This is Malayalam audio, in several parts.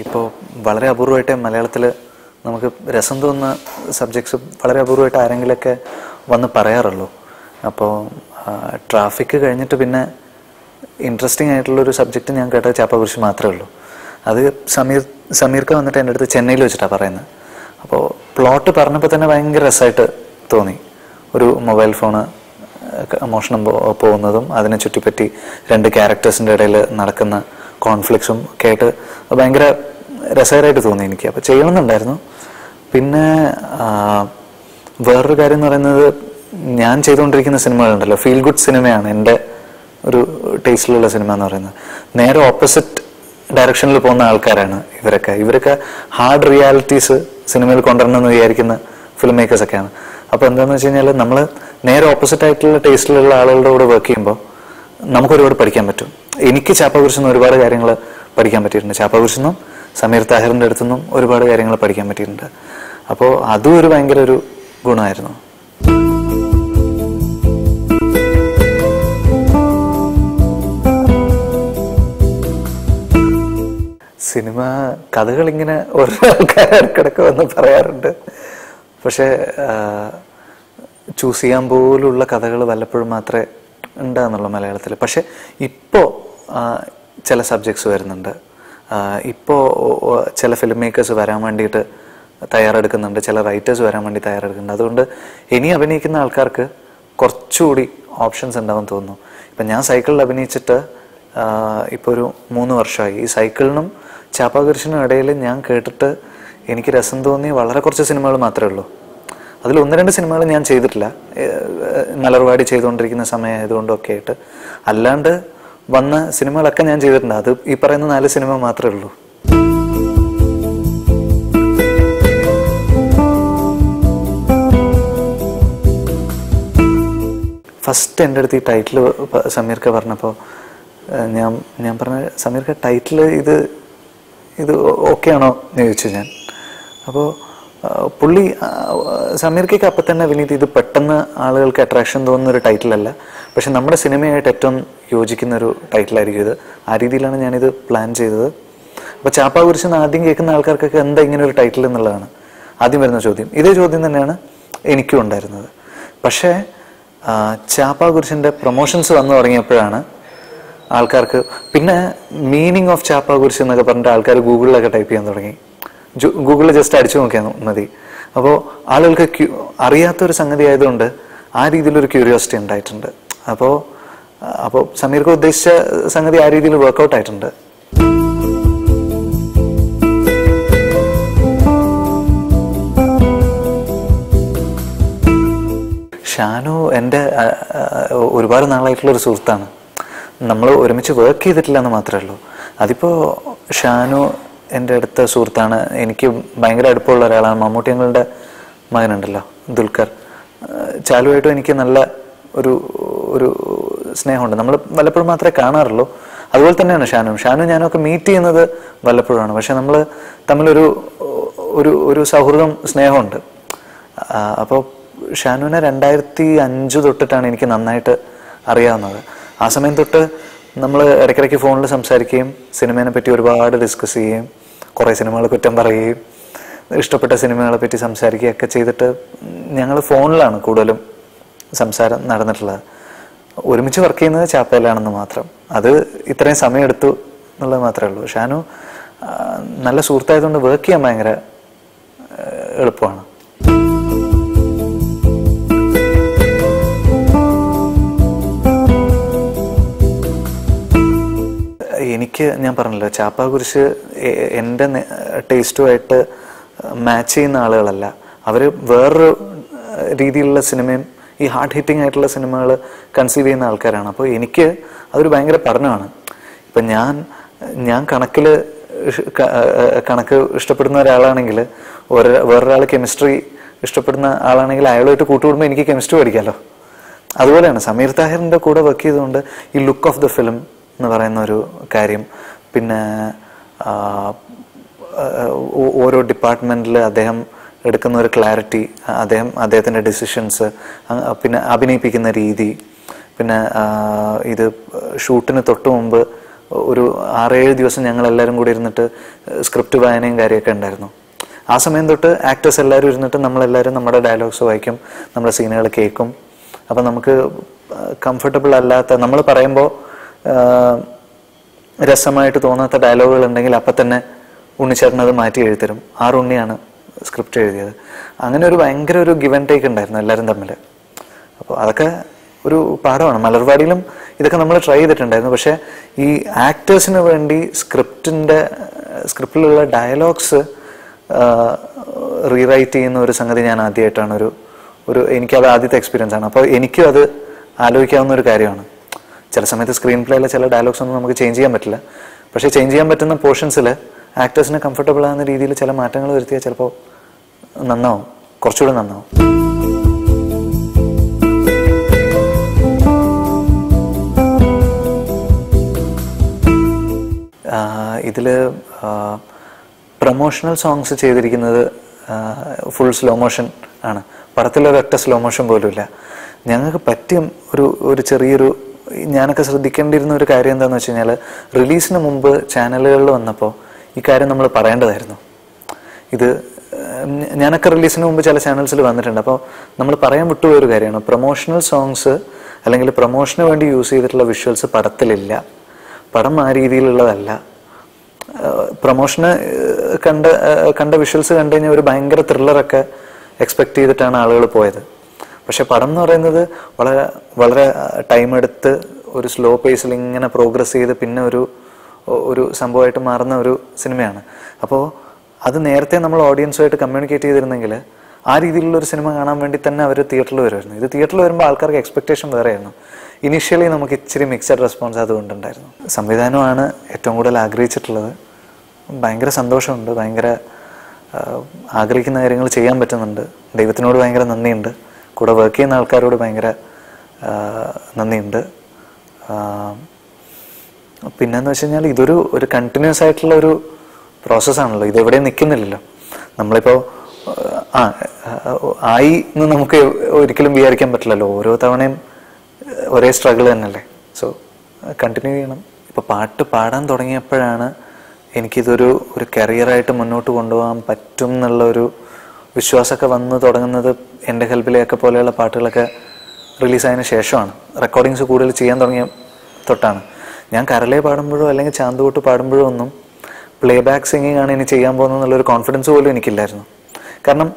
ഇപ്പോൾ വളരെ അപൂർവമായിട്ട് മലയാളത്തിൽ നമുക്ക് രസം തോന്നുന്ന സബ്ജക്ട്സ് വളരെ അപൂർവമായിട്ട് ആരെങ്കിലുമൊക്കെ വന്ന് പറയാറുള്ളൂ. അപ്പോൾ ട്രാഫിക് കഴിഞ്ഞിട്ട് പിന്നെ ഇൻട്രസ്റ്റിംഗ് ആയിട്ടുള്ളൊരു സബ്ജക്റ്റ് ഞാൻ കേട്ടത് ചാപ്പാകുരിശ് മാത്രമേ ഉള്ളൂ. അത് സമീർക്ക് വന്നിട്ട് എൻ്റെ അടുത്ത് ചെന്നൈയിൽ വെച്ചിട്ടാണ് പറയുന്നത്. അപ്പോൾ പ്ലോട്ട് പറഞ്ഞപ്പോൾ തന്നെ ഭയങ്കര രസമായിട്ട് തോന്നി. ഒരു മൊബൈൽ ഫോണ് മോഷണം പോകുന്നതും അതിനെ ചുറ്റിപ്പറ്റി രണ്ട് ക്യാരക്ടേഴ്സിൻ്റെ ഇടയിൽ നടക്കുന്ന കോൺഫ്ലിക്ട്സും ഒക്കെ ആയിട്ട് ഭയങ്കര രസകരമായിട്ട് തോന്നി എനിക്ക്. അപ്പോൾ ചെയ്യണമെന്നുണ്ടായിരുന്നു. പിന്നെ വേറൊരു കാര്യം എന്ന് പറയുന്നത്, ഞാൻ ചെയ്തുകൊണ്ടിരിക്കുന്ന സിനിമകളുണ്ടല്ലോ, ഫീൽ ഗുഡ് സിനിമയാണ് എൻ്റെ ഒരു ടേസ്റ്റിലുള്ള സിനിമ എന്ന് പറയുന്നത്. നേരെ ഓപ്പോസിറ്റ് ഡയറക്ഷനിൽ പോകുന്ന ആൾക്കാരാണ് ഇവരൊക്കെ ഹാർഡ് റിയാലിറ്റീസ് സിനിമയിൽ കൊണ്ടുവരണമെന്ന് വിചാരിക്കുന്ന ഫിലിം മേക്കേഴ്സൊക്കെയാണ്. അപ്പോൾ എന്താണെന്ന് വെച്ച് കഴിഞ്ഞാൽ നമ്മൾ നേരെ ഓപ്പോസിറ്റ് ആയിട്ടുള്ള ടേസ്റ്റിലുള്ള ആളുകളുടെ കൂടെ വർക്ക് ചെയ്യുമ്പോൾ നമുക്ക് ഒരുപാട് പഠിക്കാൻ പറ്റും. എനിക്ക് ചാപ്പാകുരിശിൽ നിന്ന് ഒരുപാട് കാര്യങ്ങൾ പഠിക്കാൻ പറ്റിയിട്ടുണ്ട്. ചാപ്പാകുരിശിൽ നിന്നും സമീർ താഹിറിൻ്റെ അടുത്തു നിന്നും ഒരുപാട് കാര്യങ്ങൾ പഠിക്കാൻ പറ്റിയിട്ടുണ്ട്. അപ്പോൾ അതും ഒരു ഭയങ്കര ഒരു ഗുണമായിരുന്നു. സിനിമ കഥകളിങ്ങനെ ഓരോ ആൾക്കാർ ഇടയ്ക്കിടയ്ക്ക് വന്ന് പറയാറുണ്ട്. പക്ഷേ ചൂസ് ചെയ്യാൻ പോലുള്ള കഥകൾ വല്ലപ്പോഴും മാത്രമേ ഉണ്ടാകുന്നുള്ളൂ മലയാളത്തിൽ. പക്ഷെ ഇപ്പോൾ ചില സബ്ജക്ട്സ് വരുന്നുണ്ട്. ഇപ്പോൾ ചില ഫിലിം മേക്കേഴ്സ് വരാൻ വേണ്ടിയിട്ട് തയ്യാറെടുക്കുന്നുണ്ട്, ചില റൈറ്റേഴ്സ് വരാൻ വേണ്ടി തയ്യാറെടുക്കുന്നുണ്ട്. അതുകൊണ്ട് ഇനി അഭിനയിക്കുന്ന ആൾക്കാർക്ക് കുറച്ചുകൂടി ഓപ്ഷൻസ് ഉണ്ടാവും തോന്നുന്നു. ഇപ്പം ഞാൻ സൈക്കിളിൽ അഭിനയിച്ചിട്ട് ഇപ്പോൾ ഒരു 3 വർഷമായി. ഈ സൈക്കിളിനും ചാപ്പാകുരിശിനും ഇടയിൽ ഞാൻ കേട്ടിട്ട് എനിക്ക് രസം തോന്നി വളരെ കുറച്ച് സിനിമകൾ മാത്രമേ ഉള്ളൂ. അതിൽ 1-2 സിനിമകൾ ഞാൻ ചെയ്തിട്ടില്ല, മലർവാടി ചെയ്തുകൊണ്ടിരിക്കുന്ന സമയമായതുകൊണ്ടൊക്കെ ആയിട്ട്. അല്ലാണ്ട് വന്ന സിനിമകളൊക്കെ ഞാൻ ചെയ്തിട്ടുണ്ട്. അത് ഈ പറയുന്ന 4 സിനിമ മാത്രമേ ഉള്ളൂ. ഫസ്റ്റ് എൻ്റെ അടുത്ത് ഈ ടൈറ്റിൽ സമീർക്ക് പറഞ്ഞപ്പോൾ ഞാൻ പറഞ്ഞ, സമീർക്ക് ടൈറ്റിൽ ഇത് ഓക്കെ ആണോ എന്ന് ചോദിച്ചു ഞാൻ. അപ്പോൾ പുള്ളി സമീർക്കൊക്കെ അപ്പം തന്നെ വിനീത് ഇത് പെട്ടെന്ന് ആളുകൾക്ക് അട്രാക്ഷൻ തോന്നുന്ന ഒരു ടൈറ്റിലല്ല, പക്ഷെ നമ്മുടെ സിനിമയായിട്ട് ഏറ്റവും യോജിക്കുന്ന ഒരു ടൈറ്റിലായിരിക്കും ഇത്. ആ രീതിയിലാണ് ഞാനിത് പ്ലാൻ ചെയ്തത്. അപ്പോൾ ചാപ്പാകുരിശ് ആദ്യം കേൾക്കുന്ന ആൾക്കാർക്കൊക്കെ എന്താ ഇങ്ങനെ ഒരു ടൈറ്റിൽ എന്നുള്ളതാണ് ആദ്യം വരുന്ന ചോദ്യം. ഇതേ ചോദ്യം തന്നെയാണ് എനിക്കും ഉണ്ടായിരുന്നത്. പക്ഷേ ചാപ്പാകുരിശിൻ്റെ പ്രൊമോഷൻസ് വന്നു തുടങ്ങിയപ്പോഴാണ് ആൾക്കാർക്ക്, പിന്നെ മീനിങ് ഓഫ് ചാപ്പാകുരിശ് എന്നൊക്കെ പറഞ്ഞിട്ട് ആൾക്കാർ ഗൂഗിളിലൊക്കെ ടൈപ്പ് ചെയ്യാൻ തുടങ്ങി. ഗൂഗിളിൽ ജസ്റ്റ് അടിച്ചു നോക്കിയാൽ മതി. അപ്പോൾ ആളുകൾക്ക് അറിയാത്തൊരു സംഗതി ആയതുകൊണ്ട് ആ രീതിയിലൊരു ക്യൂരിയോസിറ്റി ഉണ്ടായിട്ടുണ്ട്. അപ്പോൾ സമീർക്ക് ഉദ്ദേശിച്ച സംഗതി ആ രീതിയിൽ വർക്കൗട്ട് ആയിട്ടുണ്ട്. ഷാനു എൻ്റെ ഒരുപാട് നാളായിട്ടുള്ളൊരു സുഹൃത്താണ്. നമ്മൾ ഒരുമിച്ച് വർക്ക് ചെയ്തിട്ടില്ല എന്ന് മാത്രമേ ഉള്ളൂ. അതിപ്പോൾ ഷാനു എൻ്റെ അടുത്ത സുഹൃത്താണ്. എനിക്ക് ഭയങ്കര അടുപ്പമുള്ള ഒരാളാണ്. മമ്മൂട്ടി ഞങ്ങളുടെ മകനുണ്ടല്ലോ, ദുൽഖർ. ചാലുവായിട്ടും എനിക്ക് നല്ല ഒരു സ്നേഹമുണ്ട്. നമ്മൾ വല്ലപ്പോഴും മാത്രമേ കാണാറുള്ളൂ. അതുപോലെ തന്നെയാണ് ഷാനു ഞാനൊക്കെ മീറ്റ് ചെയ്യുന്നത് വല്ലപ്പോഴാണ്. പക്ഷെ നമ്മൾ തമ്മിലൊരു ഒരു സൗഹൃദം, സ്നേഹമുണ്ട്. അപ്പോൾ ഷാനുവിനെ 2005 തൊട്ടിട്ടാണ് എനിക്ക് നന്നായിട്ട് അറിയാവുന്നത്. ആ സമയം തൊട്ട് നമ്മൾ ഇടയ്ക്കിടയ്ക്ക് ഫോണിൽ സംസാരിക്കുകയും സിനിമയെ പറ്റി ഒരുപാട് ഡിസ്കസ് ചെയ്യുകയും കുറേ സിനിമകൾ കുറ്റം പറയുകയും ഇഷ്ടപ്പെട്ട സിനിമകളെ പറ്റി സംസാരിക്കുകയൊക്കെ ചെയ്തിട്ട് ഞങ്ങൾ ഫോണിലാണ് കൂടുതലും സംസാരം നടന്നിട്ടുള്ളത്. ഒരുമിച്ച് വർക്ക് ചെയ്യുന്നത് ചാപ്പയിലാണെന്ന് മാത്രം. അത് ഇത്രയും സമയമെടുത്തു എന്നുള്ളത് മാത്രമേ ഉള്ളൂ. ഷാനു നല്ല സുഹൃത്തായതുകൊണ്ട് വർക്ക് ചെയ്യാൻ ഭയങ്കര എളുപ്പമാണ്. എനിക്ക് ഞാൻ പറഞ്ഞല്ലോ, ചാപ്പാകുരിശ് എൻ്റെ ടേസ്റ്റുമായിട്ട് മാച്ച് ചെയ്യുന്ന ആളുകളല്ല. അവർ വേറൊരു രീതിയിലുള്ള സിനിമയും ഈ ഹാർഡ് ഹിറ്റിംഗ് ആയിട്ടുള്ള സിനിമകൾ കൺസീവ് ചെയ്യുന്ന ആൾക്കാരാണ്. അപ്പോൾ എനിക്ക് അതൊരു ഭയങ്കര പഠനമാണ്. ഇപ്പം ഞാൻ കണക്ക് ഇഷ്ടപ്പെടുന്ന ഒരാളാണെങ്കിൽ വേറൊരാൾ കെമിസ്ട്രി ഇഷ്ടപ്പെടുന്ന ആളാണെങ്കിൽ അയാളുമായിട്ട് കൂട്ടുകൂടുമ്പോൾ എനിക്ക് കെമിസ്ട്രി പഠിക്കാമല്ലോ. അതുപോലെയാണ് സമീർ താഹിറിൻ്റെ കൂടെ വർക്ക് ചെയ്തുകൊണ്ട് ഈ ലുക്ക് ഓഫ് ദ ഫിലിം എന്ന് പറയുന്ന ഒരു കാര്യം, പിന്നെ ഓരോ ഡിപ്പാർട്ട്മെൻറ്റിൽ അദ്ദേഹം എടുക്കുന്ന ഒരു ക്ലാരിറ്റി, അദ്ദേഹത്തിൻ്റെ ഡിസിഷൻസ്, പിന്നെ അഭിനയിപ്പിക്കുന്ന രീതി, പിന്നെ ഇത് ഷൂട്ടിന് തൊട്ട് മുമ്പ് ഒരു 6-7 ദിവസം ഞങ്ങളെല്ലാവരും കൂടി ഇരുന്നിട്ട് സ്ക്രിപ്റ്റ് വായനയും കാര്യമൊക്കെ ഉണ്ടായിരുന്നു. ആ സമയം തൊട്ട് ആക്ടേഴ്സ് എല്ലാവരും ഇരുന്നിട്ട് നമ്മളെല്ലാവരും നമ്മുടെ ഡയലോഗ്സ് വായിക്കും, നമ്മുടെ സീനുകൾ കേൾക്കും. അപ്പം നമുക്ക് കംഫർട്ടബിൾ അല്ലാത്ത, നമ്മൾ പറയുമ്പോൾ രസമായിട്ട് തോന്നാത്ത ഡയലോഗുകൾ ഉണ്ടെങ്കിൽ അപ്പം തന്നെ ഉണ്ണിച്ചേട്ടൻ അത് മാറ്റി എഴുതരും. ഉണ്ണിയാണ് സ്ക്രിപ്റ്റ് എഴുതിയത്. അങ്ങനെ ഒരു ഭയങ്കര ഒരു ഗിവ് ആൻഡ് ടേക്ക് ഉണ്ടായിരുന്നു എല്ലാവരും തമ്മിൽ. അപ്പോൾ അതൊക്കെ ഒരു പാഠമാണ്. മലർവാടിയിലും ഇതൊക്കെ നമ്മൾ ട്രൈ ചെയ്തിട്ടുണ്ടായിരുന്നു. പക്ഷേ ഈ ആക്ടേഴ്സിന് വേണ്ടി സ്ക്രിപ്റ്റിലുള്ള ഡയലോഗ്സ് റീറൈറ്റ് ചെയ്യുന്ന ഒരു സംഗതി ഞാൻ ആദ്യമായിട്ടാണ് എനിക്കത് ആദ്യത്തെ എക്സ്പീരിയൻസ് ആണ്. അപ്പോൾ എനിക്കും അത് ആലോചിക്കാവുന്ന ഒരു കാര്യമാണ്. ചില സമയത്ത് സ്ക്രീൻ പ്ലേയിലെ ചില ഡയലോഗ്സ് ഒന്നും നമുക്ക് ചേഞ്ച് ചെയ്യാൻ പറ്റില്ല. പക്ഷേ ചേഞ്ച് ചെയ്യാൻ പറ്റുന്ന പോർഷൻസിൽ ആക്ടേഴ്സിന് കംഫർട്ടബിൾ ആകുന്ന രീതിയിൽ ചില മാറ്റങ്ങൾ വരുത്തിയാൽ ചിലപ്പോൾ നന്നാവും, കുറച്ചുകൂടെ നന്നാവും. ഇതിൽ പ്രൊമോഷണൽ സോങ്സ് ചെയ്തിരിക്കുന്നത് ഫുൾ സ്ലോ മോഷൻ ആണ്. പടത്തിലൊരൊറ്റ സ്ലോ മോഷൻ പോലും ഇല്ല. ഞങ്ങൾക്ക് പറ്റിയ ഒരു ചെറിയൊരു, ഞാനൊക്കെ ശ്രദ്ധിക്കേണ്ടിയിരുന്ന ഒരു കാര്യം എന്താണെന്ന് വെച്ച് കഴിഞ്ഞാൽ, റിലീസിന് മുമ്പ് ചാനലുകളിൽ വന്നപ്പോൾ ഈ കാര്യം നമ്മൾ പറയേണ്ടതായിരുന്നു. ഞാനൊക്കെ റിലീസിന് മുമ്പ് ചില ചാനൽസിൽ വന്നിട്ടുണ്ട്. അപ്പോൾ നമ്മൾ പറയാൻ വിട്ടുപോയൊരു കാര്യമാണ്, പ്രൊമോഷണൽ സോങ്സ് അല്ലെങ്കിൽ പ്രൊമോഷന് വേണ്ടി യൂസ് ചെയ്തിട്ടുള്ള വിഷ്വൽസ് പടത്തിലില്ല. പടം ആ രീതിയിലുള്ളതല്ല. പ്രൊമോഷന് കണ്ട വിഷ്വൽസ് കണ്ടു കഴിഞ്ഞാൽ ഒരു ഭയങ്കര ത്രില്ലറൊക്കെ എക്സ്പെക്ട് ചെയ്തിട്ടാണ് ആളുകൾ പോയത്. പക്ഷെ പടം എന്ന് പറയുന്നത് വളരെ വളരെ ടൈം എടുത്ത് ഒരു സ്ലോ പേസിൽ ഇങ്ങനെ പ്രോഗ്രസ് ചെയ്ത് പിന്നെ ഒരു സംഭവമായിട്ട് മാറുന്ന ഒരു സിനിമയാണ്. അപ്പോൾ അത് നേരത്തെ നമ്മൾ ഓഡിയൻസുമായിട്ട് കമ്മ്യൂണിക്കേറ്റ് ചെയ്തിരുന്നെങ്കിൽ ആ രീതിയിലുള്ള ഒരു സിനിമ കാണാൻ വേണ്ടി തന്നെ അവർ തിയേറ്ററിൽ വരുമായിരുന്നു. ഇത് തിയേറ്ററിൽ വരുമ്പോൾ ആൾക്കാർക്ക് എക്സ്പെക്ടേഷൻ വേറെയായിരുന്നു. ഇനീഷ്യലി നമുക്ക് ഇച്ചിരി മിക്സഡ് റെസ്പോൺസ് അതുകൊണ്ടുണ്ടായിരുന്നു. സംവിധാനമാണ് ഏറ്റവും കൂടുതൽ ആഗ്രഹിച്ചിട്ടുള്ളത്. ഭയങ്കര സന്തോഷമുണ്ട്, ഭയങ്കര ആഗ്രഹിക്കുന്ന കാര്യങ്ങൾ ചെയ്യാൻ പറ്റുന്നുണ്ട്. ദൈവത്തിനോട് ഭയങ്കര നന്ദിയുണ്ട്. കൂടെ വർക്ക് ചെയ്യുന്ന ആൾക്കാരോട് ഭയങ്കര നന്ദിയുണ്ട്. പിന്നെന്ന് വെച്ച് കഴിഞ്ഞാൽ ഇതൊരു കണ്ടിന്യൂസ് ആയിട്ടുള്ള ഒരു പ്രോസസ്സാണല്ലോ. ഇതെവിടെയും നിൽക്കുന്നില്ലല്ലോ. നമ്മളിപ്പോൾ ആയി എന്ന് നമുക്ക് ഒരിക്കലും വിചാരിക്കാൻ പറ്റില്ലല്ലോ. ഓരോ തവണയും ഒരേ സ്ട്രഗിൾ തന്നെയല്ലേ. സോ കണ്ടിന്യൂ ചെയ്യണം. ഇപ്പോൾ പാട്ട് പാടാൻ തുടങ്ങിയപ്പോഴാണ് എനിക്കിതൊരു കരിയറായിട്ട് മുന്നോട്ട് കൊണ്ടുപോകാൻ പറ്റും എന്നുള്ളൊരു വിശ്വാസമൊക്കെ വന്ന് തുടങ്ങുന്നത്. എൻ്റെ ഹെൽപ്പിലെയൊക്കെ പോലെയുള്ള പാട്ടുകളൊക്കെ റിലീസായതിനു ശേഷമാണ്. റെക്കോർഡിങ്സ് കൂടുതൽ ചെയ്യാൻ തുടങ്ങിയ തൊട്ടാണ്. ഞാൻ കരളെ പാടുമ്പോഴോ അല്ലെങ്കിൽ ചാന്തുകൂട്ട് പാടുമ്പോഴോ ഒന്നും പ്ലേ ബാക്ക് സിംഗിങ് ആണ് ഇനി ചെയ്യാൻ പോകുന്നത് എന്നുള്ളൊരു കോൺഫിഡൻസ് പോലും എനിക്കില്ലായിരുന്നു. കാരണം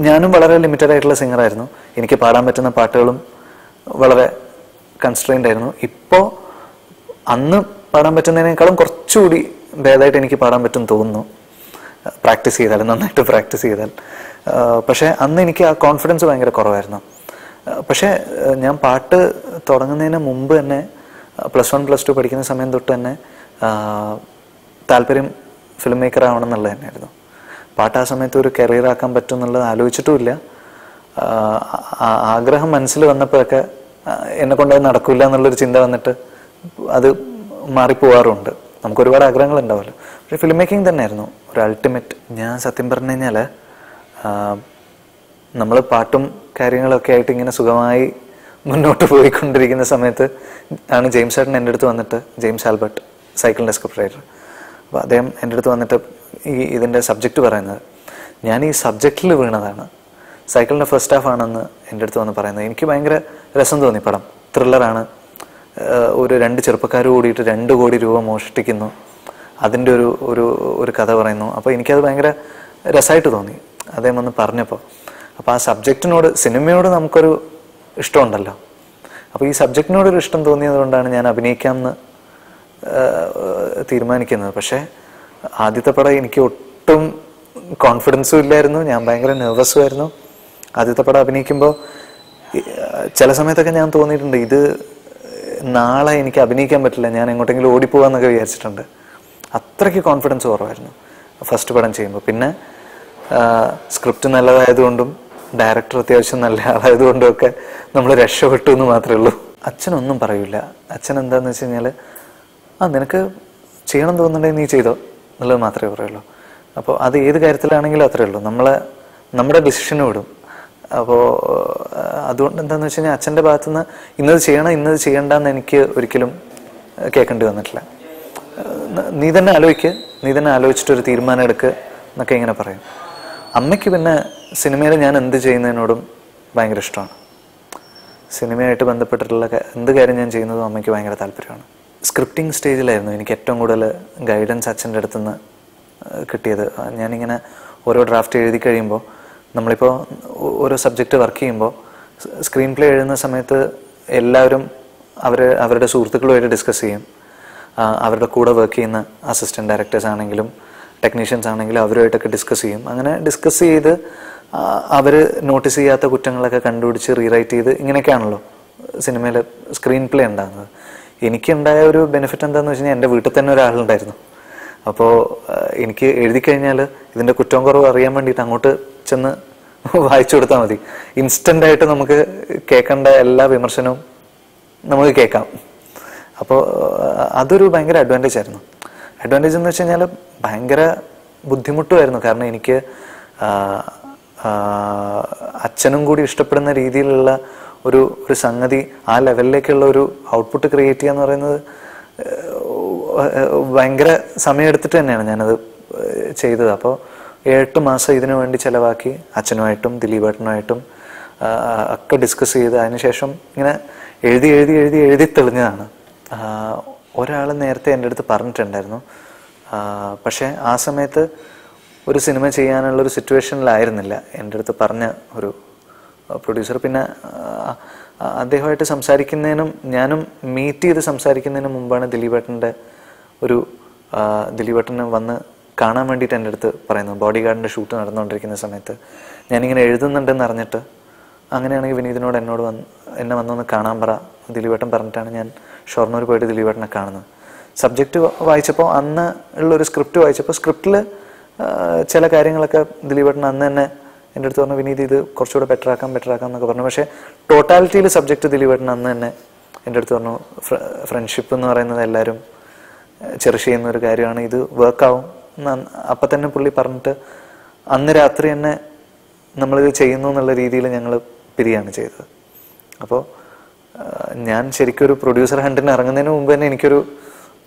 ഞാനും വളരെ ലിമിറ്റഡ് ആയിട്ടുള്ള സിംഗറായിരുന്നു. എനിക്ക് പാടാൻ പറ്റുന്ന പാട്ടുകളും വളരെ കൺസ്ട്രെയിൻഡ് ആയിരുന്നു. ഇപ്പോൾ അന്ന് പാടാൻ പറ്റുന്നതിനേക്കാളും കുറച്ചുകൂടി ഭേദമായിട്ട് എനിക്ക് പാടാൻ പറ്റും തോന്നുന്നു, പ്രാക്ടീസ് ചെയ്താൽ, നന്നായിട്ട് പ്രാക്ടീസ് ചെയ്താൽ. പക്ഷേ അന്ന് എനിക്ക് ആ കോൺഫിഡൻസ് ഭയങ്കര കുറവായിരുന്നു. പക്ഷേ ഞാൻ പാട്ട് തുടങ്ങുന്നതിന് മുമ്പ് തന്നെ +1 +2 പഠിക്കുന്ന സമയം തൊട്ട് തന്നെ താല്പര്യം ഫിലിം മേക്കർ ആവണം എന്നുള്ളത് തന്നെയായിരുന്നു. പാട്ട് ആ സമയത്ത് ഒരു കരിയർ ആക്കാൻ പറ്റും എന്നുള്ളത് ആലോചിച്ചിട്ടുമില്ല. ആഗ്രഹം മനസ്സിൽ വന്നപ്പോഴൊക്കെ എന്നെ കൊണ്ട് അത് നടക്കില്ല എന്നുള്ളൊരു ചിന്ത വന്നിട്ട് അത് മാറിപ്പോവാറുണ്ട്. നമുക്ക് ഒരുപാട് ആഗ്രഹങ്ങൾ ഉണ്ടാവുമല്ലോ. പക്ഷെ ഫിലിം മേക്കിംഗ് തന്നെയായിരുന്നു ഒരു അൾട്ടിമേറ്റ്. ഞാൻ സത്യം പറഞ്ഞു കഴിഞ്ഞാൽ നമ്മൾ പാട്ടും കാര്യങ്ങളൊക്കെ ആയിട്ട് ഇങ്ങനെ സുഖമായി മുന്നോട്ട് പോയിക്കൊണ്ടിരിക്കുന്ന സമയത്ത് ആണ് ജെയിംസ് ചേട്ടൻ എൻ്റെ അടുത്ത് വന്നിട്ട്, ജെയിംസ് ആൽബർട്ട്, സൈക്കിളിൻ്റെ സ്ക്രിപ്റ്റ് റൈറ്റർ, അപ്പോൾ അദ്ദേഹം എൻ്റെ അടുത്ത് വന്നിട്ട് ഇതിൻ്റെ സബ്ജക്റ്റ് പറയുന്നത്, ഞാൻ ഈ സബ്ജക്റ്റിൽ വീണതാണ്. സൈക്കിളിൻ്റെ ഫസ്റ്റ് ഹാഫ് ആണെന്ന് എൻ്റെ അടുത്ത് വന്ന് പറയുന്നത്. എനിക്ക് ഭയങ്കര രസം തോന്നി. പടം ത്രില്ലറാണ്. ഒരു 2 ചെറുപ്പക്കാർ കൂടിയിട്ട് 2 കോടി രൂപ മോഷ്ടിക്കുന്നു, അതിൻ്റെ ഒരു കഥ പറയുന്നു. അപ്പോൾ എനിക്കത് ഭയങ്കര രസമായിട്ട് തോന്നി അദ്ദേഹം വന്ന് പറഞ്ഞപ്പോൾ. അപ്പോൾ ആ സബ്ജക്റ്റിനോട്, സിനിമയോട് നമുക്കൊരു ഇഷ്ടമുണ്ടല്ലോ. അപ്പോൾ ഈ സബ്ജക്റ്റിനോടൊരു ഇഷ്ടം തോന്നിയത് കൊണ്ടാണ് ഞാൻ അഭിനയിക്കാമെന്ന് തീരുമാനിക്കുന്നത്. പക്ഷേ ആദ്യത്തെ പടം എനിക്ക് ഒട്ടും കോൺഫിഡൻസും ഇല്ലായിരുന്നു. ഞാൻ ഭയങ്കര നെർവസും ആയിരുന്നു. ആദ്യത്തെ പടം അഭിനയിക്കുമ്പോൾ ചില സമയത്തൊക്കെ ഞാൻ തോന്നിയിട്ടുണ്ട്, ഇത് നാളെ എനിക്ക് അഭിനയിക്കാൻ പറ്റില്ല, ഞാൻ എങ്ങോട്ടെങ്കിലും ഓടിപ്പോവാന്നൊക്കെ വിചാരിച്ചിട്ടുണ്ട്. അത്രയ്ക്ക് കോൺഫിഡൻസ് കുറവായിരുന്നു ഫസ്റ്റ് പടം ചെയ്യുമ്പോൾ. പിന്നെ സ്ക്രിപ്റ്റ് നല്ലതായതുകൊണ്ടും ഡയറക്ടർ അത്യാവശ്യം നല്ല ആളായതുകൊണ്ടും ഒക്കെ നമ്മൾ രക്ഷപ്പെട്ടു എന്ന് മാത്രമേ ഉള്ളൂ. അച്ഛനൊന്നും പറയൂല. അച്ഛൻ എന്താണെന്ന് വെച്ച് കഴിഞ്ഞാൽ, നിനക്ക് ചെയ്യണം തോന്നുന്നുണ്ടെങ്കിൽ നീ ചെയ്തോ എന്നുള്ളത് മാത്രമേ പറയുള്ളൂ. അപ്പോൾ അത് ഏത് കാര്യത്തിലാണെങ്കിലും അത്രയേ ഉള്ളൂ. നമ്മുടെ ഡിസിഷന് വിടും. അപ്പോൾ അതുകൊണ്ട് എന്താണെന്ന് വെച്ച് കഴിഞ്ഞാൽ അച്ഛൻ്റെ ഭാഗത്തുനിന്ന് ഇന്നത് ചെയ്യണം ഇന്നത് ചെയ്യണ്ടെന്ന് എനിക്ക് ഒരിക്കലും കേൾക്കേണ്ടി വന്നിട്ടില്ല. നീ തന്നെ ആലോചിക്കുക, നീ തന്നെ ആലോചിച്ചിട്ടൊരു തീരുമാനം എടുക്കുക എന്നൊക്കെ ഇങ്ങനെ പറയും. അമ്മയ്ക്ക് പിന്നെ സിനിമയിൽ ഞാൻ എന്ത് ചെയ്യുന്നതിനോടും ഭയങ്കര ഇഷ്ടമാണ്. സിനിമയായിട്ട് ബന്ധപ്പെട്ടിട്ടുള്ള എന്ത് കാര്യം ഞാൻ ചെയ്യുന്നതും അമ്മയ്ക്ക് ഭയങ്കര താല്പര്യമാണ്. സ്ക്രിപ്റ്റിംഗ് സ്റ്റേജിലായിരുന്നു എനിക്ക് ഏറ്റവും കൂടുതൽ ഗൈഡൻസ് അച്ഛൻ്റെ അടുത്ത് നിന്ന് കിട്ടിയത്. ഞാനിങ്ങനെ ഓരോ ഡ്രാഫ്റ്റ് എഴുതി കഴിയുമ്പോൾ, നമ്മളിപ്പോൾ ഓരോ സബ്ജക്റ്റ് വർക്ക് ചെയ്യുമ്പോൾ സ്ക്രീൻ പ്ലേ എഴുതുന്ന സമയത്ത് എല്ലാവരും അവരുടെ സുഹൃത്തുക്കളുമായിട്ട് ഡിസ്കസ് ചെയ്യും. അവരുടെ കൂടെ വർക്ക് ചെയ്യുന്ന അസിസ്റ്റൻറ്റ് ഡയറക്ടേഴ്സ് ആണെങ്കിലും ടെക്നീഷ്യൻസ് ആണെങ്കിലും അവരുമായിട്ടൊക്കെ ഡിസ്കസ് ചെയ്യും. അങ്ങനെ ഡിസ്കസ് ചെയ്ത് അവർ നോട്ടീസ് ചെയ്യാത്ത കുറ്റങ്ങളൊക്കെ കണ്ടുപിടിച്ച് റീറൈറ്റ് ചെയ്ത് ഇങ്ങനെയൊക്കെയാണല്ലോ സിനിമയിൽ സ്ക്രീൻ പ്ലേ ഉണ്ടാകുന്നത്. എനിക്കുണ്ടായ ഒരു ബെനിഫിറ്റ് എന്താണെന്ന് വെച്ച് കഴിഞ്ഞാൽ എൻ്റെ വീട്ടിൽ തന്നെ ഒരാളുണ്ടായിരുന്നു. അപ്പോൾ എനിക്ക് എഴുതി കഴിഞ്ഞാൽ ഇതിൻ്റെ കുറ്റവും കുറവ് അറിയാൻ വേണ്ടിയിട്ട് അങ്ങോട്ട് ചെന്ന് വായിച്ചു കൊടുത്താൽ മതി. ഇൻസ്റ്റൻ്റായിട്ട് നമുക്ക് കേൾക്കേണ്ട എല്ലാ വിമർശനവും നമുക്ക് കേൾക്കാം. അപ്പോൾ അതൊരു ഭയങ്കര അഡ്വാൻറ്റേജ് ആയിരുന്നു. അഡ്വാൻറ്റേജ് എന്ന് വെച്ച് കഴിഞ്ഞാൽ ഭയങ്കര ബുദ്ധിമുട്ടുമായിരുന്നു. കാരണം എനിക്ക് അച്ഛനും കൂടി ഇഷ്ടപ്പെടുന്ന രീതിയിലുള്ള ഒരു സംഗതി, ആ ലെവലിലേക്കുള്ള ഒരു ഔട്ട്പുട്ട് ക്രിയേറ്റ് ചെയ്യുക എന്ന് പറയുന്നത് ഭയങ്കര സമയമെടുത്തിട്ട് തന്നെയാണ് ഞാനത് ചെയ്തത്. അപ്പോൾ 7 മാസം ഇതിനു വേണ്ടി ചിലവാക്കി അച്ഛനുമായിട്ടും ദിലീപേട്ടനുമായിട്ടും ഒക്കെ ഡിസ്കസ് ചെയ്ത് അതിനുശേഷം ഇങ്ങനെ എഴുതി തെളിഞ്ഞതാണ്. ഒരാൾ നേരത്തെ എൻ്റെ അടുത്ത് പറഞ്ഞിട്ടുണ്ടായിരുന്നു, പക്ഷേ ആ സമയത്ത് ഒരു സിനിമ ചെയ്യാനുള്ളൊരു സിറ്റുവേഷനിലായിരുന്നില്ല എൻ്റെ അടുത്ത് പറഞ്ഞ ഒരു പ്രൊഡ്യൂസർ. പിന്നെ അദ്ദേഹമായിട്ട് സംസാരിക്കുന്നതിനും ഞാനും മീറ്റ് ചെയ്ത് സംസാരിക്കുന്നതിന് മുമ്പാണ് ദിലീപേട്ടനെ വന്ന് കാണാൻ വേണ്ടിയിട്ട് എൻ്റെ അടുത്ത് പറയുന്നത്. ബോഡി ഗാർഡിൻ്റെ ഷൂട്ട് നടന്നുകൊണ്ടിരിക്കുന്ന സമയത്ത് ഞാനിങ്ങനെ എഴുതുന്നുണ്ടെന്ന് അറിഞ്ഞിട്ട്, അങ്ങനെയാണെങ്കിൽ വിനീതിനോട് എന്നെ വന്നൊന്ന് കാണാൻ പറ, ദിലീപേട്ടൻ പറഞ്ഞിട്ടാണ് ഞാൻ ഷൊർണൂർ പോയിട്ട് ദിലീപേട്ടനെ കാണുന്നത്. സബ്ജക്റ്റ് വായിച്ചപ്പോൾ, അന്ന് ഉള്ളൊരു സ്ക്രിപ്റ്റ് വായിച്ചപ്പോൾ സ്ക്രിപ്റ്റിൽ ചില കാര്യങ്ങളൊക്കെ ദിലീപേട്ടൻ അന്ന് തന്നെ എൻ്റെ അടുത്ത് പറഞ്ഞു, വിനീത് ഇത് കുറച്ചുകൂടെ ബെറ്റർ ആക്കാം എന്നൊക്കെ പറഞ്ഞു. പക്ഷേ ടോട്ടാലിറ്റിയിൽ സബ്ജക്റ്റ് ദിലീപേട്ടൻ അന്ന് തന്നെ എൻ്റെ അടുത്ത് പറഞ്ഞു, ഫ്രണ്ട്ഷിപ്പ് എന്ന് പറയുന്നത് എല്ലാവരും ചെറിഷ് ചെയ്യുന്ന ഒരു കാര്യമാണ്, ഇത് വർക്കാവും. അപ്പം തന്നെ പുള്ളി പറഞ്ഞിട്ട് അന്ന് രാത്രി തന്നെ നമ്മളിത് ചെയ്യുന്നു എന്നുള്ള രീതിയിൽ ഞങ്ങൾ പിരിയാണ് ചെയ്തത്. അപ്പോൾ ഞാൻ ശരിക്കും ഒരു പ്രൊഡ്യൂസർ ഹണ്ടിന് ഇറങ്ങുന്നതിന് മുമ്പ് തന്നെ എനിക്കൊരു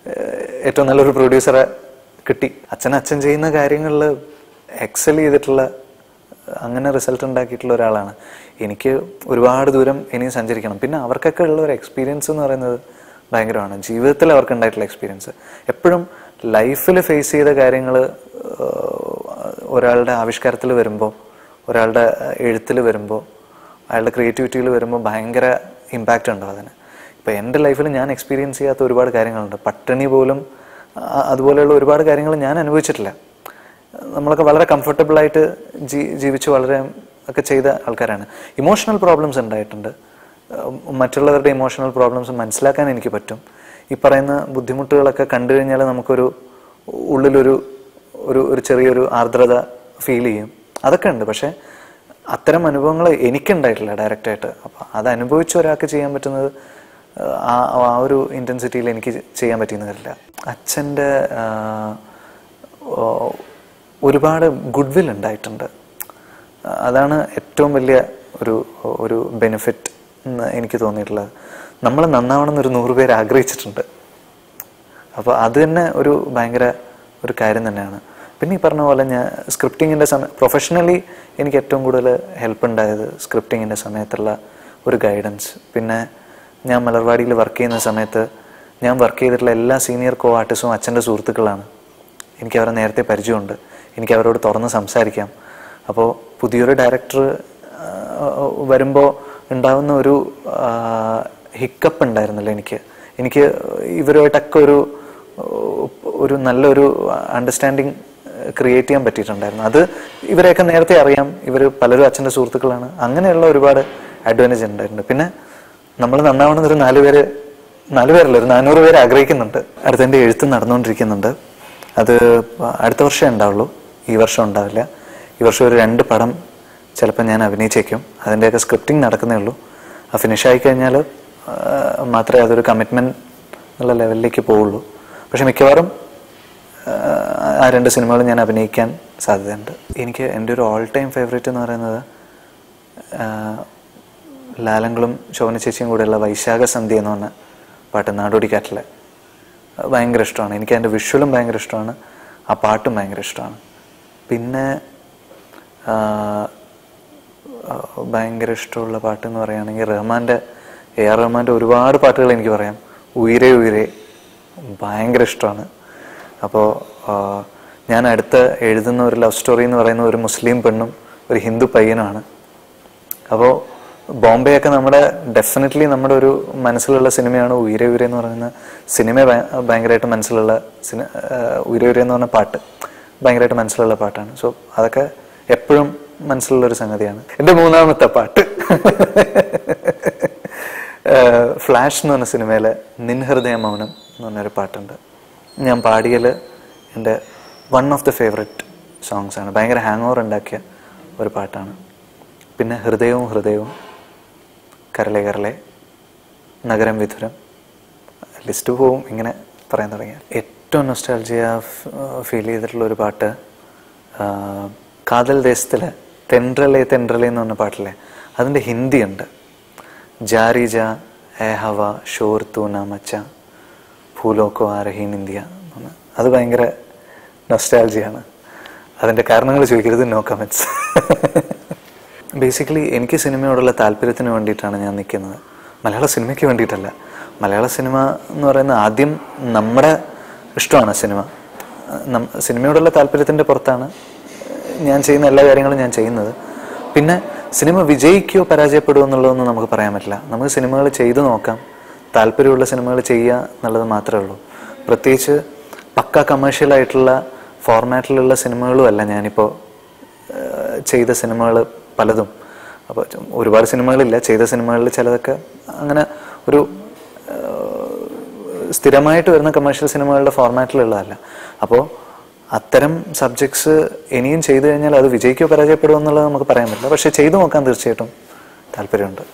ഏറ്റവും നല്ലൊരു പ്രൊഡ്യൂസറെ കിട്ടി. അച്ഛൻ ചെയ്യുന്ന കാര്യങ്ങളിൽ എക്സൽ ചെയ്തിട്ടുള്ള, അങ്ങനെ റിസൾട്ട് ഉണ്ടാക്കിയിട്ടുള്ള ഒരാളാണ്. എനിക്ക് ഒരുപാട് ദൂരം ഇനിയും സഞ്ചരിക്കണം. പിന്നെ അവർക്കൊക്കെ ഉള്ള ഒരു എക്സ്പീരിയൻസ് എന്ന് പറയുന്നത് ഭയങ്കരമാണ്. ജീവിതത്തിൽ അവർക്ക് ഉണ്ടായിട്ടുള്ള എക്സ്പീരിയൻസ് എപ്പോഴും ലൈഫിൽ ഫേസ് ചെയ്ത കാര്യങ്ങൾ ഒരാളുടെ ആവിഷ്കാരത്തിൽ വരുമ്പോൾ, ഒരാളുടെ എഴുത്തിൽ വരുമ്പോൾ, അയാളുടെ ക്രിയേറ്റിവിറ്റിയിൽ വരുമ്പോൾ ഭയങ്കര ഇമ്പാക്റ്റ് ഉണ്ടാവും അതിന്. ഇപ്പോൾ എൻ്റെ ലൈഫിൽ ഞാൻ എക്സ്പീരിയൻസ് ചെയ്യാത്ത ഒരുപാട് കാര്യങ്ങളുണ്ട്. പട്ടിണി പോലും അതുപോലെയുള്ള ഒരുപാട് കാര്യങ്ങൾ ഞാൻ അനുഭവിച്ചിട്ടില്ല. നമ്മളൊക്കെ വളരെ കംഫർട്ടബിളായിട്ട് ജീവിച്ച് വളരെ ഒക്കെ ചെയ്ത ആൾക്കാരാണ്. ഇമോഷണൽ പ്രോബ്ലംസ് ഉണ്ടായിട്ടുണ്ട്. മറ്റുള്ളവരുടെ ഇമോഷണൽ പ്രോബ്ലംസ് മനസ്സിലാക്കാൻ എനിക്ക് പറ്റും. ഈ പറയുന്ന ബുദ്ധിമുട്ടുകളൊക്കെ കണ്ടു കഴിഞ്ഞാൽ നമുക്കൊരു ഉള്ളിലൊരു ചെറിയൊരു ആർദ്രത ഫീൽ ചെയ്യും. അതൊക്കെ ഉണ്ട്. പക്ഷേ അത്തരം അനുഭവങ്ങൾ എനിക്കുണ്ടായിട്ടില്ല ഡയറക്റ്റായിട്ട്. അപ്പം അത് അനുഭവിച്ച ഒരാൾക്ക് ചെയ്യാൻ പറ്റുന്നത് ആ ഒരു ഇൻറ്റൻസിറ്റിയിൽ എനിക്ക് ചെയ്യാൻ പറ്റിയെന്ന് വരില്ല. അച്ഛൻ്റെ ഒരുപാട് ഗുഡ് വിൽ ഉണ്ടായിട്ടുണ്ട്. അതാണ് ഏറ്റവും വലിയ ഒരു ബെനിഫിറ്റ് എന്ന് എനിക്ക് തോന്നിയിട്ടുള്ളത്. നമ്മൾ നന്നാവണമെന്നൊരു 100 പേര് ആഗ്രഹിച്ചിട്ടുണ്ട്. അപ്പോൾ അത് തന്നെ ഒരു ഭയങ്കര ഒരു കാര്യം തന്നെയാണ്. പിന്നെ ഈ പറഞ്ഞ പോലെ ഞാൻ സ്ക്രിപ്റ്റിങ്ങിൻ്റെ പ്രൊഫഷണലി എനിക്ക് ഏറ്റവും കൂടുതൽ ഹെൽപ്പ് ഉണ്ടായത് സ്ക്രിപ്റ്റിങ്ങിൻ്റെ സമയത്തുള്ള ഒരു ഗൈഡൻസ്. പിന്നെ ഞാൻ മലർവാടിയിൽ വർക്ക് ചെയ്യുന്ന സമയത്ത് ഞാൻ വർക്ക് ചെയ്തിട്ടുള്ള എല്ലാ സീനിയർ കോ ആർട്ടിസ്റ്റും അച്ഛൻ്റെ സുഹൃത്തുക്കളാണ്. എനിക്ക് അവരെ നേരത്തെ പരിചയമുണ്ട്. എനിക്ക് അവരോട് തുറന്ന് സംസാരിക്കാം. അപ്പോൾ പുതിയൊരു ഡയറക്ടർ വരുമ്പോൾ ഉണ്ടാകുന്ന ഒരു ഹിക്കപ്പ് ഉണ്ടായിരുന്നില്ല എനിക്ക് ഇവരുമായിട്ടൊക്കെ ഒരു നല്ലൊരു അണ്ടർസ്റ്റാൻഡിങ് ക്രിയേറ്റ് ചെയ്യാൻ പറ്റിയിട്ടുണ്ടായിരുന്നു. അത് ഇവരെയൊക്കെ നേരത്തെ അറിയാം. ഇവർ പലരും അച്ഛൻ്റെ സുഹൃത്തുക്കളാണ്. അങ്ങനെയുള്ള ഒരുപാട് അഡ്വാൻറ്റേജ് ഉണ്ടായിട്ടുണ്ട്. പിന്നെ നമ്മൾ നന്നാവണമെന്നൊരു 4 പേരല്ല, ഒരു 400 പേര് ആഗ്രഹിക്കുന്നുണ്ട്. അടുത്തെൻ്റെ എഴുത്ത് നടന്നുകൊണ്ടിരിക്കുന്നുണ്ട്. അത് അടുത്ത വർഷമേ ഉണ്ടാവുള്ളൂ, ഈ വർഷം ഉണ്ടാവില്ല. ഈ വർഷം ഒരു 2 പടം ചിലപ്പോൾ ഞാൻ അഭിനയിച്ചേക്കും. അതിൻ്റെയൊക്കെ സ്ക്രിപ്റ്റിംഗ് നടക്കുന്നേ ഉള്ളൂ. ആ ഫിനിഷായി കഴിഞ്ഞാൽ മാത്രമേ അതൊരു കമ്മിറ്റ്മെൻറ്റ് എന്നുള്ള ലെവലിലേക്ക് പോവുള്ളൂ. പക്ഷെ മിക്കവാറും ആ 2 സിനിമകൾ ഞാൻ അഭിനയിക്കാൻ സാധ്യതയുണ്ട്. എനിക്ക് എൻ്റെ ഒരു ഓൾ ടൈം ഫേവറേറ്റ് എന്ന് പറയുന്നത് ലാലങ്ങളും ശോഭന ചേച്ചിയും കൂടെയുള്ള വൈശാഖ സന്ധ്യ എന്ന് പറഞ്ഞ പാട്ട്, നാടോടിക്കാറ്റിലെ. ഭയങ്കര ഇഷ്ടമാണ്. എനിക്ക് അതിൻ്റെ വിഷ്വലും ഭയങ്കര ഇഷ്ടമാണ്, ആ പാട്ടും ഭയങ്കര ഇഷ്ടമാണ്. പിന്നെ ഭയങ്കര ഇഷ്ടമുള്ള പാട്ടെന്ന് പറയുകയാണെങ്കിൽ AR റഹ്മാൻ്റെ ഒരുപാട് പാട്ടുകൾ എനിക്ക് പറയാം. ഉയരെ ഉയരെ ഭയങ്കര ഇഷ്ടമാണ്. അപ്പോൾ ഞാൻ അടുത്ത് എഴുതുന്ന ഒരു ലവ് സ്റ്റോറി എന്ന് പറയുന്ന ഒരു മുസ്ലിം പെണ്ണും ഒരു ഹിന്ദു പയ്യനുമാണ്. അപ്പോൾ ബോംബെയൊക്കെ ഡെഫിനറ്റ്ലി നമ്മുടെ ഒരു മനസ്സിലുള്ള സിനിമയാണ് ഉയരെ ഉയരെ എന്ന് പറയുന്ന സിനിമ. ഭയങ്കരമായിട്ട് മനസ്സിലുള്ള ഉയരെ ഉയരെ എന്ന് പറഞ്ഞ പാട്ട് ഭയങ്കരമായിട്ട് മനസ്സിലുള്ള പാട്ടാണ്. സോ അതൊക്കെ എപ്പോഴും മനസ്സിലുള്ളൊരു സംഗതിയാണ്. എൻ്റെ മൂന്നാമത്തെ പാട്ട് ഫ്ലാഷ് എന്ന് പറഞ്ഞ സിനിമയിലെ നിൻ ഹൃദയ മൗനം എന്ന് പറഞ്ഞൊരു പാട്ടുണ്ട്. ഞാൻ പാടിയതിൽ എൻ്റെ വൺ ഓഫ് ദ ഫേവററ്റ് സോങ്സാണ്. ഭയങ്കര ഹാങ് ഓവർ ഉണ്ടാക്കിയ ഒരു പാട്ടാണ്. പിന്നെ ഹൃദയവും ഹൃദയവും, കരളെ കരളെ, നഗരം വിധുരം, ലിസ്റ്റ് പോവും ഇങ്ങനെ പറയാൻ തുടങ്ങിയ. ഏറ്റവും നൊസ്റ്റാൾജിയ ഫീൽ ചെയ്തിട്ടുള്ള ഒരു പാട്ട് കാതൽ ദേശത്തിലെ തെൻട്രലെ തെൻട്രലെ എന്ന് പറഞ്ഞ പാട്ടില്ലേ, അതിൻ്റെ ഹിന്ദി ഉണ്ട്. ജാരി ജാ ഏ ഹവ ഷോർ തൂ നാ മച്ച ഫൂലോക്കോ ആരഹി ഇന്ത്യ. അത് ഭയങ്കര നൊസ്റ്റാൾജിയാണ്. അതിൻ്റെ കാരണങ്ങൾ ചോദിക്കരുത്, നോ കമൻറ്റ്സ്. ബേസിക്കലി എനിക്ക് സിനിമയോടുള്ള താല്പര്യത്തിന് വേണ്ടിയിട്ടാണ് ഞാൻ നിൽക്കുന്നത്, മലയാള സിനിമയ്ക്ക് വേണ്ടിയിട്ടല്ല. മലയാള സിനിമ എന്ന് പറയുന്നത് ആദ്യം നമ്മുടെ ഇഷ്ടമാണ് സിനിമ. സിനിമയോടുള്ള താല്പര്യത്തിൻ്റെ പുറത്താണ് ഞാൻ ചെയ്യുന്ന എല്ലാ കാര്യങ്ങളും ഞാൻ ചെയ്യുന്നത്. പിന്നെ സിനിമ വിജയിക്കുകയോ പരാജയപ്പെടുമോ എന്നുള്ളതൊന്നും നമുക്ക് പറയാൻ പറ്റില്ല. നമുക്ക് സിനിമകൾ ചെയ്തു നോക്കാം, താല്പര്യമുള്ള സിനിമകൾ ചെയ്യുക എന്നുള്ളത് മാത്രമേ ഉള്ളൂ. പ്രത്യേകിച്ച് പക്ക കമേഴ്ഷ്യലായിട്ടുള്ള ഫോർമാറ്റിലുള്ള സിനിമകളും അല്ല ഞാനിപ്പോൾ ചെയ്ത സിനിമകൾ പലതും. അപ്പോൾ ഒരുപാട് സിനിമകളില്ല, ചെയ്ത സിനിമകളിൽ ചിലതൊക്കെ അങ്ങനെ ഒരു സ്ഥിരമായിട്ട് വരുന്ന കമേഴ്ഷ്യൽ സിനിമകളുടെ ഫോർമാറ്റിലുള്ളതല്ല. അപ്പോൾ അത്തരം സബ്ജക്ട്സ് ഇനിയും ചെയ്തു കഴിഞ്ഞാൽ അത് വിജയിക്കുകയോ പരാജയപ്പെടുമോ എന്നുള്ളത് നമുക്ക് പറയാൻ പറ്റില്ല. പക്ഷേ ചെയ്തു നോക്കാൻ തീർച്ചയായിട്ടും താല്പര്യമുണ്ട്.